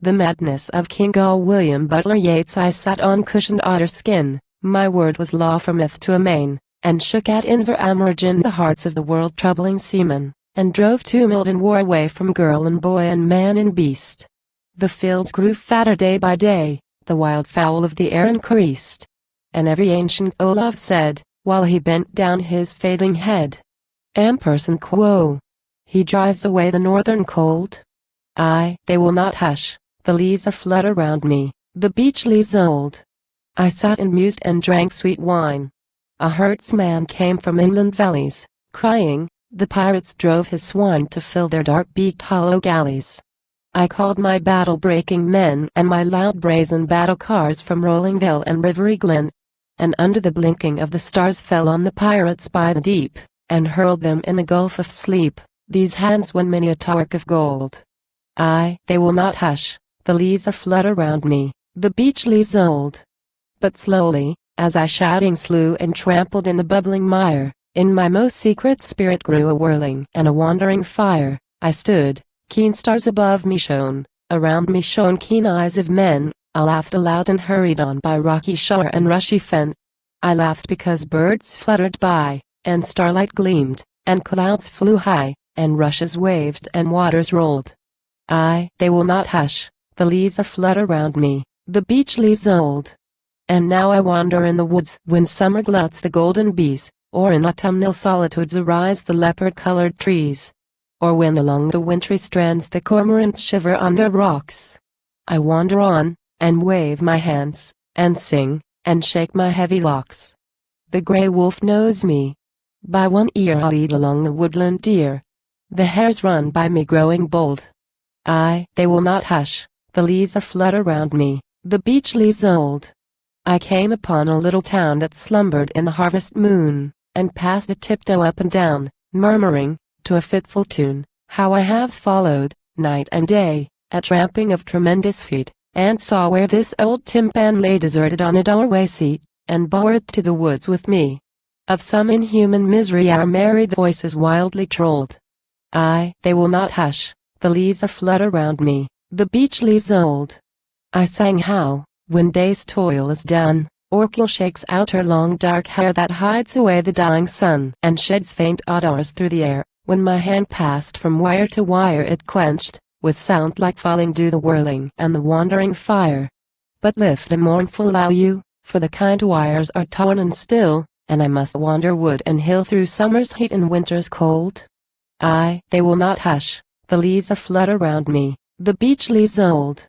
The madness of King Goll. William Butler Yeats. I sat on cushioned otter skin, my word was law from myth to amain, and shook at Inverarmorgen the hearts of the world-troubling seamen, and drove tumult and war away from girl and boy and man and beast. The fields grew fatter day by day, the wild fowl of the air increased, and every ancient Olaf said, while he bent down his fading head, Amperson quo! He drives away the northern cold. Aye, they will not hush, the leaves are flutter round me, the beech leaves old. I sat and mused and drank sweet wine. A herdsman came from inland valleys, crying, the pirates drove his swine to fill their dark-beaked hollow galleys. I called my battle-breaking men and my loud brazen battle cars from rolling vale and rivery glen, and under the blinking of the stars fell on the pirates by the deep, and hurled them in the gulf of sleep. These hands won many a torque of gold. Aye, they will not hush, the leaves are flutter round me, the beech leaves old. But slowly, as I shouting slew and trampled in the bubbling mire, in my most secret spirit grew a whirling and a wandering fire. I stood, keen stars above me shone, around me shone keen eyes of men. I laughed aloud and hurried on by rocky shore and rushy fen. I laughed because birds fluttered by, and starlight gleamed, and clouds flew high, and rushes waved and waters rolled. Aye, they will not hush, the leaves are flutter round me, the beech leaves old. And now I wander in the woods when summer gluts the golden bees, or in autumnal solitudes arise the leopard-colored trees, or when along the wintry strands the cormorants shiver on their rocks. I wander on, and wave my hands, and sing, and shake my heavy locks. The grey wolf knows me. By one ear I lead along the woodland deer. The hares run by me growing bold. Aye, they will not hush, the leaves are flutter round me, the beech leaves old. I came upon a little town that slumbered in the harvest moon, and passed a tiptoe up and down, murmuring, to a fitful tune, how I have followed, night and day, a tramping of tremendous feet, and saw where this old timpan lay deserted on a doorway seat, and bored to the woods with me. Of some inhuman misery our married voices wildly trolled. Aye, they will not hush, the leaves are flutter round me, the beech leaves old. I sang how, when day's toil is done, Orchil shakes out her long dark hair that hides away the dying sun and sheds faint odors through the air. When my hand passed from wire to wire it quenched, with sound like falling dew the whirling and the wandering fire. But lift a mournful low you, for the kind wires are torn and still, and I must wander wood and hill through summer's heat and winter's cold. Aye, they will not hush, the leaves are flutter round me, the beech leaves old.